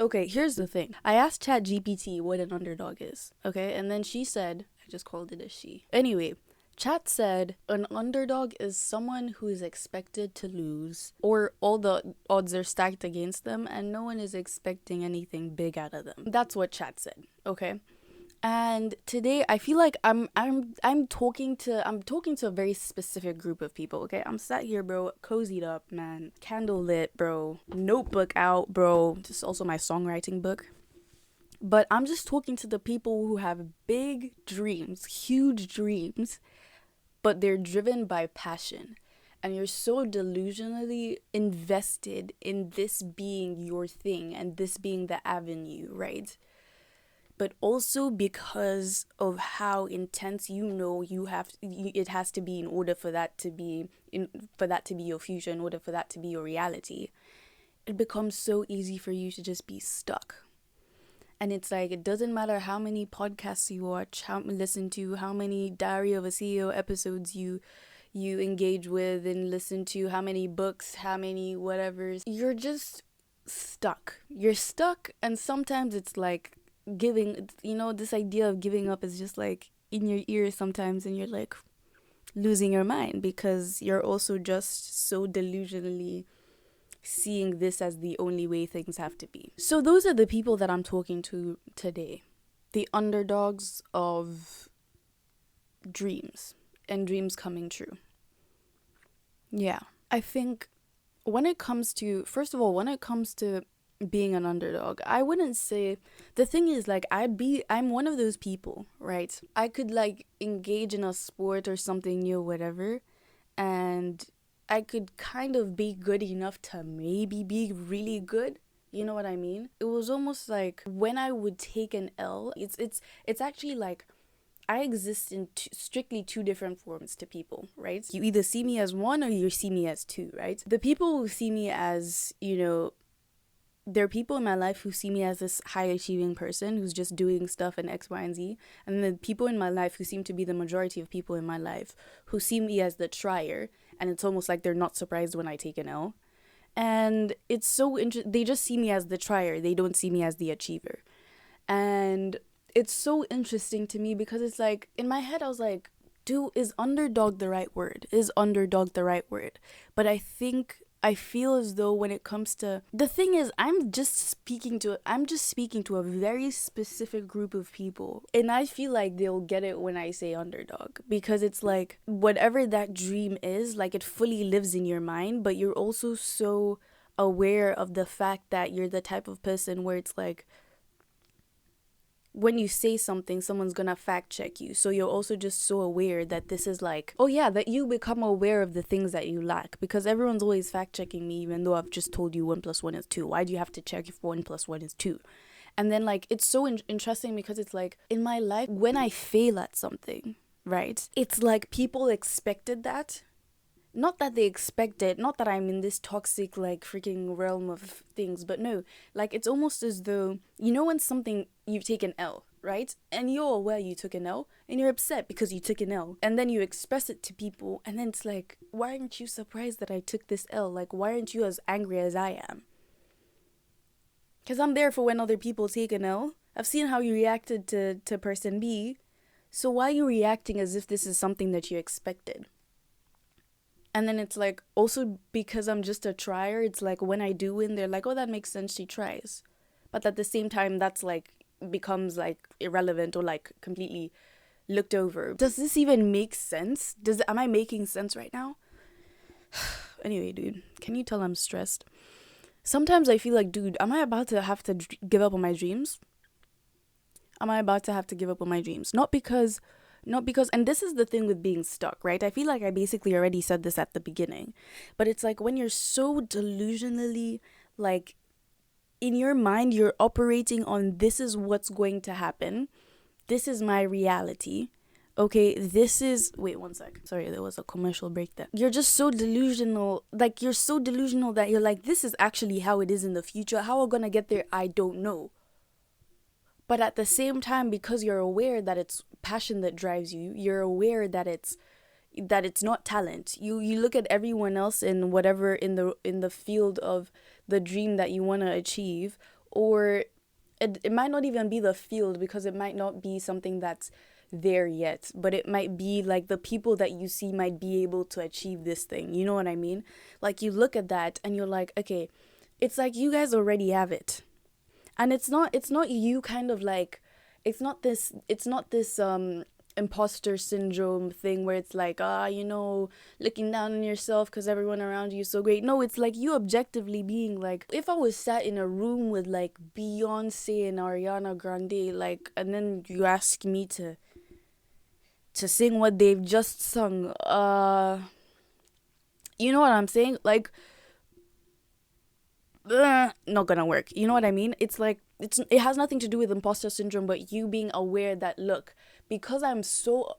Okay, here's the thing. I asked ChatGPT what an underdog is, okay? And then she said, I just called it a she. Anyway, Chat said an underdog is someone who is expected to lose, or all the odds are stacked against them and no one is expecting anything big out of them. That's what Chat said, okay? And today I feel like I'm talking to a very specific group of people, okay? I'm sat here, bro, cozied up, man. Candle lit, bro. Notebook out, bro. This is also my songwriting book. But I'm just talking to the people who have big dreams, huge dreams, but they're driven by passion. And you're so delusionally invested in this being your thing and this being the avenue, right? But also because of how intense it has to be in order for that to be your future, in order for that to be your reality. It becomes so easy for you to just be stuck. And it's like, it doesn't matter how many podcasts you watch, listen to, how many Diary of a CEO episodes you engage with and listen to, how many books, how many whatevers, you're just stuck. You're stuck, and sometimes it's like this idea of giving up is just like in your ear sometimes, and you're like losing your mind because you're also just so delusionally seeing this as the only way things have to be. So those are the people that I'm talking to today. The underdogs of dreams and dreams coming true. Yeah. I think when it comes to being an underdog, I wouldn't say, the thing is, like, I'm one of those people, right? I could like engage in a sport or something new, whatever, and I could kind of be good enough to maybe be really good. You know what I mean? It was almost like when I would take an L, it's actually like I exist in strictly two different forms to people, right? You either see me as one or you see me as two, right? The people who see me as, there are people in my life who see me as this high achieving person who's just doing stuff in X, Y, and Z. And the people in my life who seem to be the majority of people in my life who see me as the trier. And it's almost like they're not surprised when I take an L. And it's so interesting. They just see me as the trier. They don't see me as the achiever. And it's so interesting to me because it's like, in my head, I was like, dude, is underdog the right word? Is underdog the right word? But I feel as though when it comes to, the thing is, I'm just speaking to a very specific group of people, and I feel like they'll get it when I say underdog, because it's like whatever that dream is, like, it fully lives in your mind, but you're also so aware of the fact that you're the type of person where it's like, when you say something, someone's gonna fact check you. So you're also just so aware that this is like, oh yeah, that you become aware of the things that you lack, because everyone's always fact checking me, even though I've just told you 1 + 1 is 2. Why do you have to check if 1 + 1 is 2? And then, like, it's so interesting because it's like, in my life, when I fail at something, right, it's like people expected that. Not that they expect it, not that I'm in this toxic, like, freaking realm of things, but no, like, it's almost as though, when something, you take an L, right? And you're aware you took an L, and you're upset because you took an L, and then you express it to people, and then it's like, why aren't you surprised that I took this L? Like, why aren't you as angry as I am? Because I'm there for when other people take an L. I've seen how you reacted to person B, so why are you reacting as if this is something that you expected? And then it's like, also because I'm just a trier, it's like when I do win, they're like, oh, that makes sense, she tries. But at the same time, that's like, becomes like irrelevant or like completely looked over. Does this even make sense? Am I making sense right now? Anyway, dude, can you tell I'm stressed? Sometimes I feel like, dude, am I about to have to give up on my dreams? Am I about to have to give up on my dreams? Not because, and this is the thing with being stuck, right? I feel like I basically already said this at the beginning, but it's like when you're so delusionally, like, in your mind, you're operating on, this is what's going to happen. This is my reality. Okay, wait 1 sec. Sorry, there was a commercial break there. You're just so delusional. Like, you're so delusional that you're like, this is actually how it is in the future. How we're gonna get there, I don't know. But at the same time, because you're aware that it's passion that drives you, you're aware that it's not talent. You look at everyone else in whatever, in the field of the dream that you want to achieve, or it might not even be the field, because it might not be something that's there yet, but it might be like the people that you see might be able to achieve this thing. You know what I mean? Like, you look at that and you're like, okay, it's like you guys already have it. And it's not you kind of like, it's not this imposter syndrome thing where it's like, looking down on yourself because everyone around you is so great. No, it's like you objectively being like, if I was sat in a room with like Beyonce and Ariana Grande, like, and then you ask me to sing what they've just sung, you know what I'm saying? Like, not gonna work. You know what I mean? It's like, it has nothing to do with imposter syndrome, but you being aware that, look, because I'm so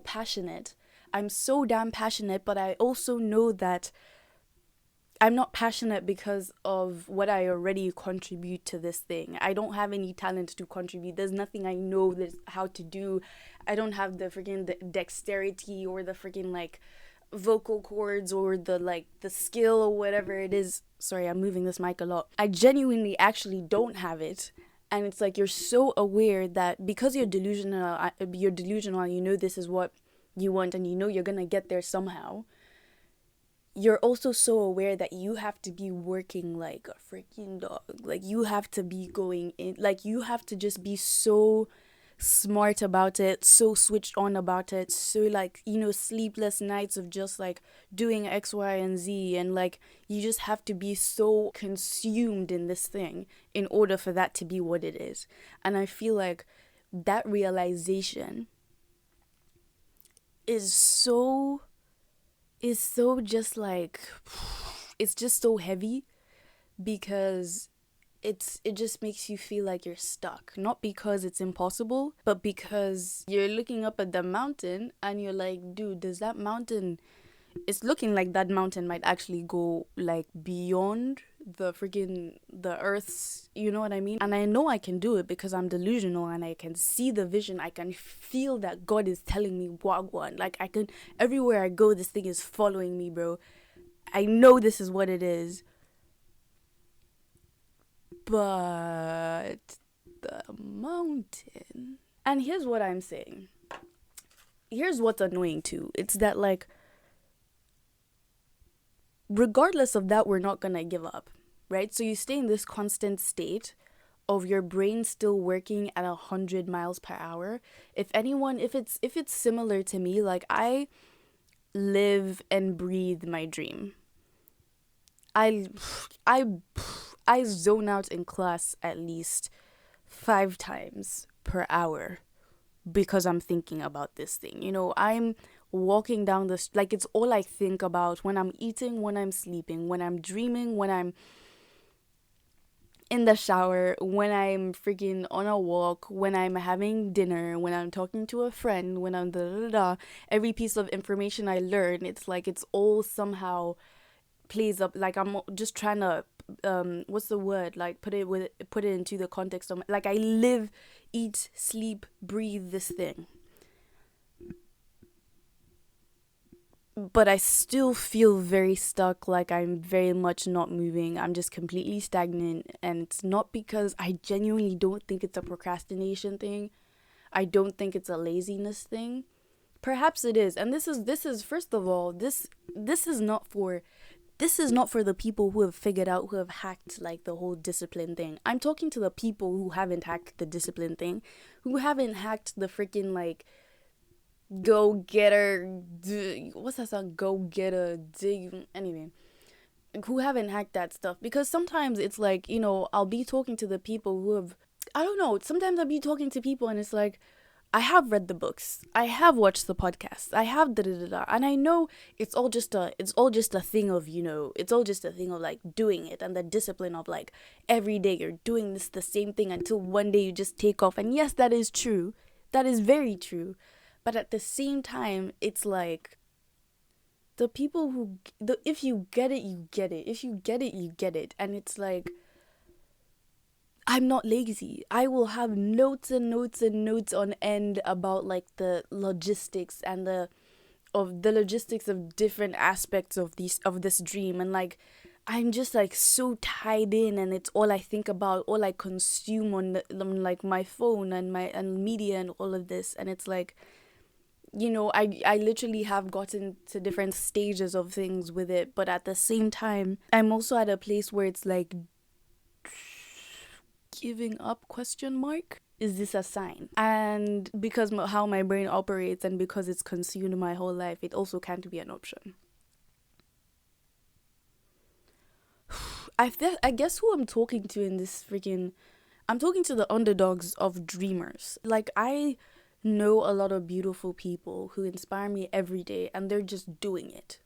passionate, I'm so damn passionate, but I also know that I'm not passionate because of what I already contribute to this thing. I don't have any talent to contribute. There's nothing I know there's how to do. I don't have the freaking dexterity or the freaking like vocal cords or the skill or whatever it is. Sorry, I'm moving this mic a lot. I genuinely actually don't have it. And it's like, you're so aware that because you're delusional, and you know this is what you want, and you know you're gonna get there somehow. You're also so aware that you have to be working like a freaking dog. Like, you have to be going in, like, you have to just be so smart about it, so switched on about it, so like, sleepless nights of just like doing X, Y, and Z, and like, you just have to be so consumed in this thing in order for that to be what it is. And I feel like that realization is so just like, it's just so heavy, because it just makes you feel like you're stuck, not because it's impossible, but because you're looking up at the mountain and you're like, dude, does that mountain, it's looking like that mountain might actually go like beyond the earth's, you know what I mean? And I know I can do it because I'm delusional, and I can see the vision. I can feel that God is telling me wagwan. Like, I can, everywhere I go, this thing is following me, bro. I know this is what it is. But the mountain. And here's what I'm saying. Here's what's annoying too. It's that, like, regardless of that, we're not gonna give up, right? So you stay in this constant state of your brain still working at 100 miles per hour. If it's similar to me, like, I live and breathe my dream. I zone out in class at least 5 times per hour because I'm thinking about this thing. I'm walking down like, it's all I think about when I'm eating, when I'm sleeping, when I'm dreaming, when I'm in the shower, when I'm freaking on a walk, when I'm having dinner, when I'm talking to a friend, when I'm every piece of information I learn, it's like, it's all somehow plays up. Like, I'm just trying to what's the word, like, put it into the context of, like, I live, eat, sleep, breathe this thing, but I still feel very stuck. Like, I'm very much not moving. I'm just completely stagnant. And it's not because I genuinely don't think it's a procrastination thing. I don't think it's a laziness thing. Perhaps it is. And this is first of all, this is not for the people who have figured out, who have hacked like the whole discipline thing. I'm talking to the people who haven't hacked the discipline thing, who haven't hacked the freaking like go getter. What's that song? Go getter. Dig. Anyway, who haven't hacked that stuff. Because sometimes it's like, I'll be talking to the people who have, I don't know. Sometimes I'll be talking to people and it's like, I have read the books, I have watched the podcasts, I have and I know it's all just a thing of, it's all just a thing of like doing it, and the discipline of like every day you're doing the same thing until one day you just take off. And yes, that is true. That is very true. But at the same time, it's like the people if you get it, you get it. If you get it, you get it. And it's like, I'm not lazy. I will have notes and notes and notes on end about like the logistics and the logistics of different aspects of this dream. And like, I'm just like so tied in, and it's all I think about, all I consume on like my phone and my and media and all of this. And it's like, I literally have gotten to different stages of things with it, but at the same time, I'm also at a place where it's like, giving up, question mark, is this a sign? And because how my brain operates and because it's consumed my whole life, it also can't be an option. I guess who I'm talking to in this freaking, I'm talking to the underdogs of dreamers. Like, I know a lot of beautiful people who inspire me every day, and they're just doing it.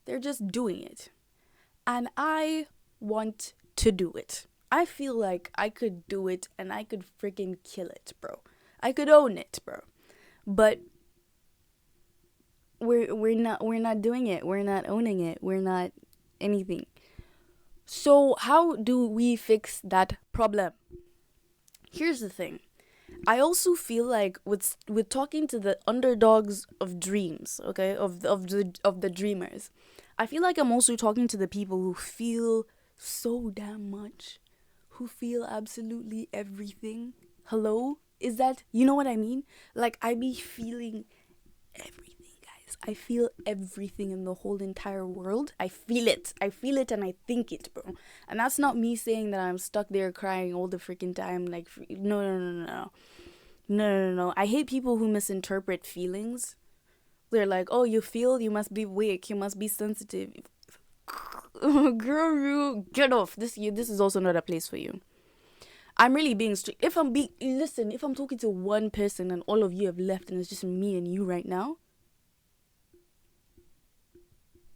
They're just doing it. And I want to do it. I feel like I could do it and I could freaking kill it, bro. I could own it, bro. But we're not doing it. We're not owning it. We're not anything. So how do we fix that problem? Here's the thing. I also feel like with talking to the underdogs of dreams, okay, of the dreamers, I feel like I'm also talking to the people who feel so damn much, who feel absolutely everything. Hello? Is that, you know what I mean? Like, I be feeling everything, guys. I feel everything in the whole entire world. I feel it. I feel it and I think it, bro. And that's not me saying that I'm stuck there crying all the freaking time. Like, no, no, no, no, no. No, no, no. I hate people who misinterpret feelings. They're like, oh, you feel, you must be weak, you must be sensitive. Girl, you get off. This is also not a place for you. I'm really being strict. If I'm talking to one person and all of you have left and it's just me and you right now,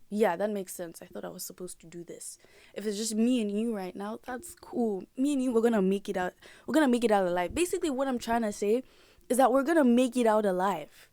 yeah, that makes sense. I thought I was supposed to do this. If it's just me and you right now, that's cool. Me and you, we're gonna make it out. We're gonna make it out alive. Basically, what I'm trying to say is that we're gonna make it out alive.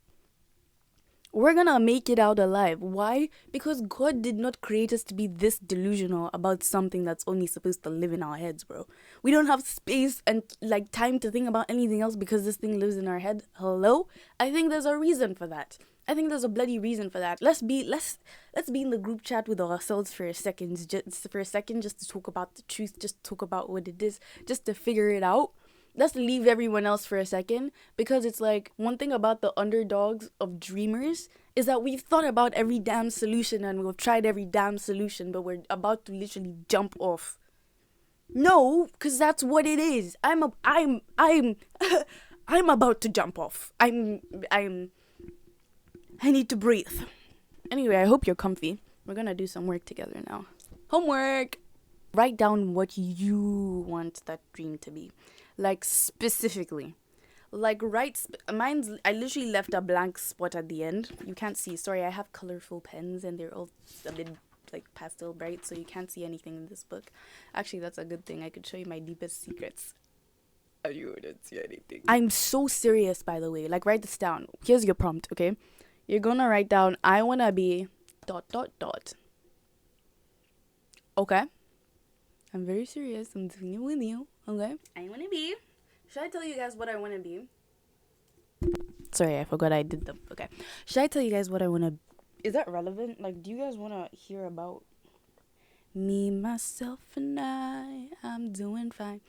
We're gonna make it out alive. Why? Because God did not create us to be this delusional about something that's only supposed to live in our heads, bro. We don't have space and like time to think about anything else because this thing lives in our head. Hello? I think there's a reason for that. I think there's a bloody reason for that. Let's be in the group chat with ourselves for a second, just to talk about the truth, just talk about what it is, just to figure it out. Let's leave everyone else for a second, because it's like, one thing about the underdogs of dreamers is that we've thought about every damn solution and we've tried every damn solution, but we're about to literally jump off. No, because that's what it is. I'm I'm about to jump off. I need to breathe. Anyway, I hope you're comfy. We're gonna do some work together now. Homework! Write down what you want that dream to be. Like, specifically. Like, I literally left a blank spot at the end. You can't see. Sorry, I have colorful pens and they're all a bit like pastel bright, so you can't see anything in this book. Actually, that's a good thing. I could show you my deepest secrets. And you wouldn't see anything. I'm so serious, by the way. Like, write this down. Here's your prompt, okay? You're gonna write down, I wanna be ... Okay? I'm very serious. I'm doing it with you. Okay? I wanna be... Should I tell you guys what I wanna be? Sorry, I forgot I did the... Okay. Should I tell you guys what I wanna... Is that relevant? Like, do you guys wanna hear about me, myself, and I'm doing fine.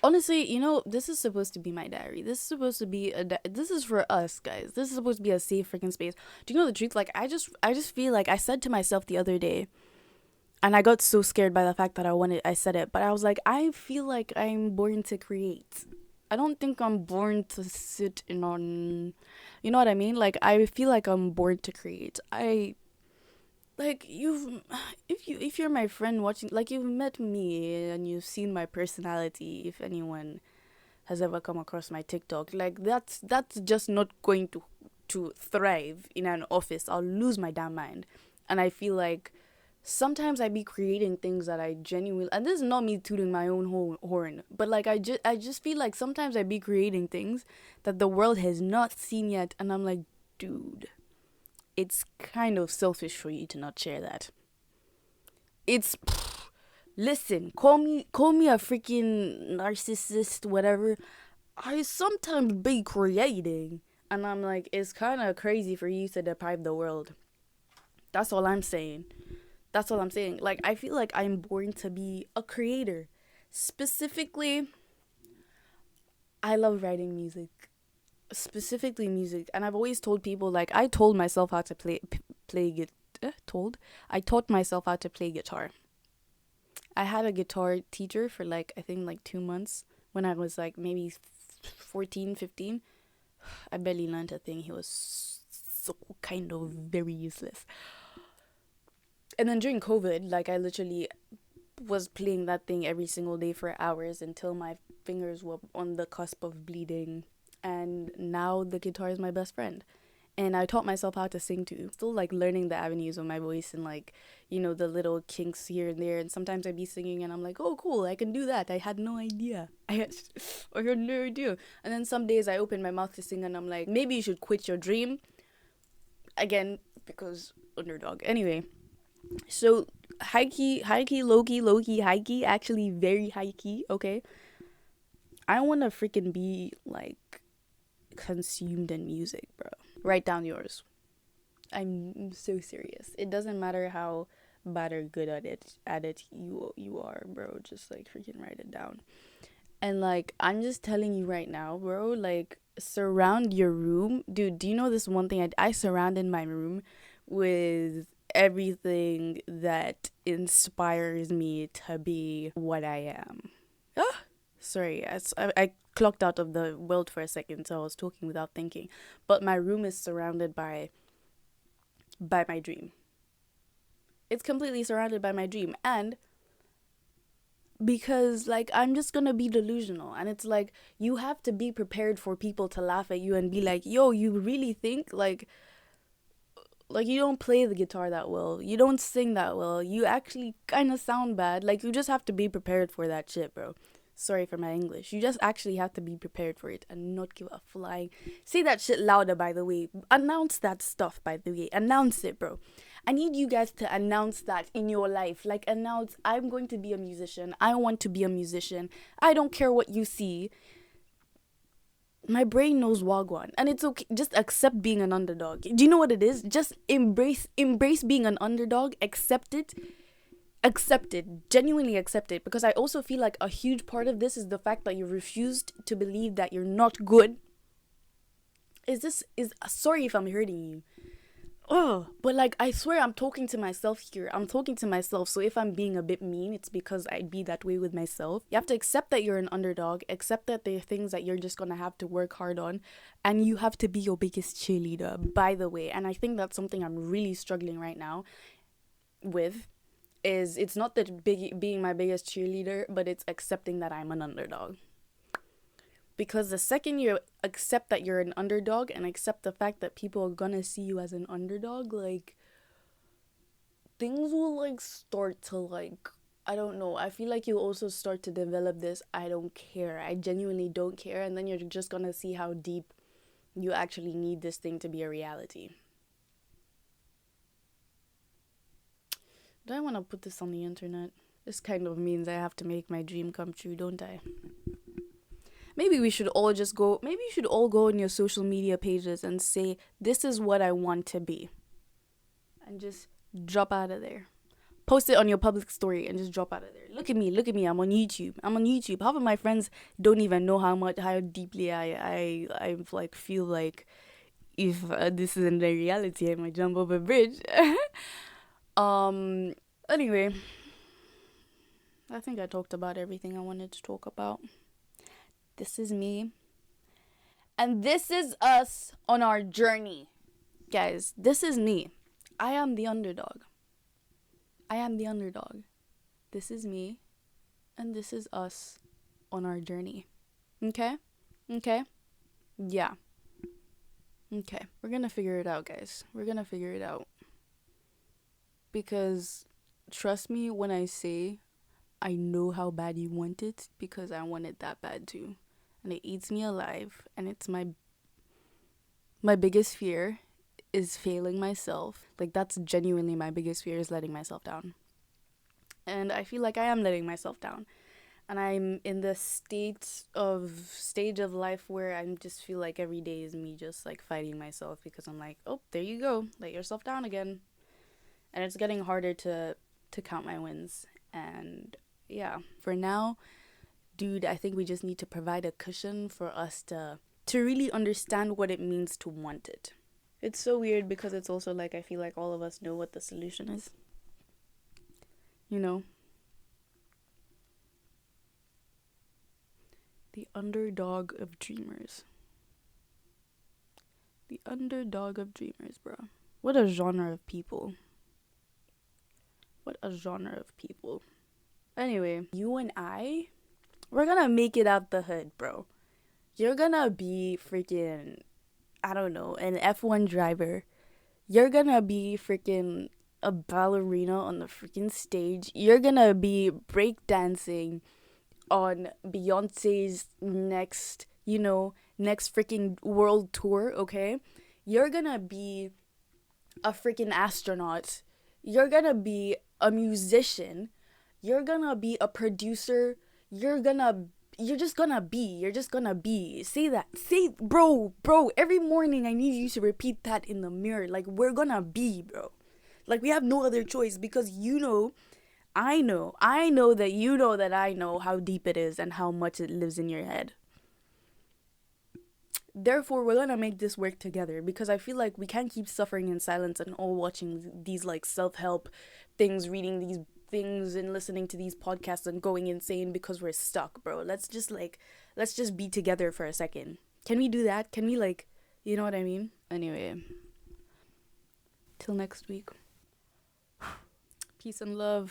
Honestly, this is supposed to be my diary. This is supposed to be this is for us, guys. This is supposed to be a safe freaking space. Do you know the truth? Like, I just feel like I said to myself the other day, and I got so scared by the fact that I said it, but I was like, I feel like I'm born to create. I don't think I'm born to sit in on, you know what I mean? Like, I feel like I'm born to create. Like, if you're my friend watching, like, you've met me and you've seen my personality, if anyone has ever come across my TikTok, like, that's just not going to thrive in an office. I'll lose my damn mind. And I feel like sometimes I be creating things that I genuinely, and this is not me tooting my own horn, but like, I just feel like sometimes I be creating things that the world has not seen yet, and I'm like, dude, it's kind of selfish for you to not share that. Listen, call me a freaking narcissist, whatever. I sometimes be creating, and I'm like, it's kind of crazy for you to deprive the world. That's all I'm saying. That's all I'm saying. Like, I feel like I'm born to be a creator. Specifically, I love writing music. Specifically music. And I've always told people, like, I told myself how to I taught myself how to play guitar. I had a guitar teacher for like, I think like 2 months when I was like maybe 14, 15. I barely learned a thing. He was so kind of very useless. And then during COVID, like, I literally was playing that thing every single day for hours until my fingers were on the cusp of bleeding. And now the guitar is my best friend. And I taught myself how to sing too. Still like learning the avenues of my voice and like, the little kinks here and there. And sometimes I'd be singing and I'm like, oh cool, I can do that. I had no idea. I had no idea. And then some days I open my mouth to sing and I'm like, maybe you should quit your dream. Again, because underdog. Anyway, so high key, low key, high key, actually very high key, okay? I want to freaking be like consumed in music, bro. Write down yours. I'm so serious. It doesn't matter how bad or good at it you are, bro. Just like freaking write it down. And like, I'm just telling you right now, bro, like, surround your room. Dude, do you know this one thing? I surrounded my room with everything that inspires me to be what I am. Sorry, I clocked out of the world for a second, so I was talking without thinking. But my room is surrounded by my dream. It's completely surrounded by my dream. And because like, I'm just gonna be delusional, and it's like, you have to be prepared for people to laugh at you and be like, yo, you really think like you don't play the guitar that well, you don't sing that well, you actually kind of sound bad. Like, you just have to be prepared for that shit, bro. Sorry for my English. You just actually have to be prepared for it and not give a flying. Say that shit louder, by the way. Announce that stuff, by the way. Announce it, bro. I need you guys to announce that in your life. Like, announce, I'm going to be a musician. I want to be a musician. I don't care what you see. My brain knows Wagwan. And it's okay. Just accept being an underdog. Do you know what it is? Just embrace being an underdog. Accept it. Genuinely accept it, because I also feel like a huge part of this is the fact that you refused to believe that you're not good. Sorry if I'm hurting you. But like, I swear I'm talking to myself here. I'm talking to myself. So if I'm being a bit mean, it's because I'd be that way with myself. You have to accept that you're an underdog, accept that there are things that you're just gonna have to work hard on, and you have to be your biggest cheerleader, by the way. And I think that's something I'm really struggling right now with. It's not that being my biggest cheerleader, but it's accepting that I'm an underdog. Because the second you accept that you're an underdog and accept the fact that people are gonna see you as an underdog, like, things will like start to like, I don't know, I feel like you also start to develop this I don't care, I genuinely don't care, and then you're just gonna see how deep you actually need this thing to be a reality. Do I want to put this on the internet? This kind of means I have to make my dream come true, don't I? Maybe you should all go on your social media pages and say, this is what I want to be. And just drop out of there. Post it on your public story and just drop out of there. Look at me, I'm on YouTube. Half of my friends don't even know how deeply I like feel like if this isn't the reality, I might jump over a bridge. Anyway, I think I talked about everything I wanted to talk about. This is me. And this is us on our journey. Guys, this is me. I am the underdog. This is me. And this is us on our journey. Okay? Yeah. Okay. We're gonna figure it out, guys. Because trust me when I say I know how bad you want it, because I want it that bad too. And it eats me alive, and it's my biggest fear is failing myself. Like, that's genuinely my biggest fear, is letting myself down. And I feel like I am letting myself down. And I'm in the stage of life where I just feel like every day is me just like fighting myself, because I'm like, oh, there you go, let yourself down again. And it's getting harder to to count my wins. And yeah, for now, dude, I think we just need to provide a cushion for us to really understand what it means to want it. It's so weird because it's also like I feel like all of us know what the solution is. You know? The underdog of dreamers. The underdog of dreamers, bro. What a genre of people. What a genre of people. Anyway, you and I, we're gonna make it out the hood, bro. You're gonna be freaking, I don't know, an F1 driver. You're gonna be freaking a ballerina on the freaking stage. You're gonna be breakdancing on Beyonce's next freaking world tour, okay? You're gonna be a freaking astronaut. You're gonna be a musician. You're gonna be a producer. You're just gonna be. Say that. Bro, every morning I need you to repeat that in the mirror. Like, we're gonna be, bro. Like, we have no other choice because I know that you know that I know how deep it is and how much it lives in your head. Therefore, we're gonna make this work together because I feel like we can't keep suffering in silence and all watching these like self-help things, reading these things and listening to these podcasts and going insane because we're stuck, bro. Let's just be together for a second. Can we do that? Can we you know what I mean? Anyway, till next week. Peace and love.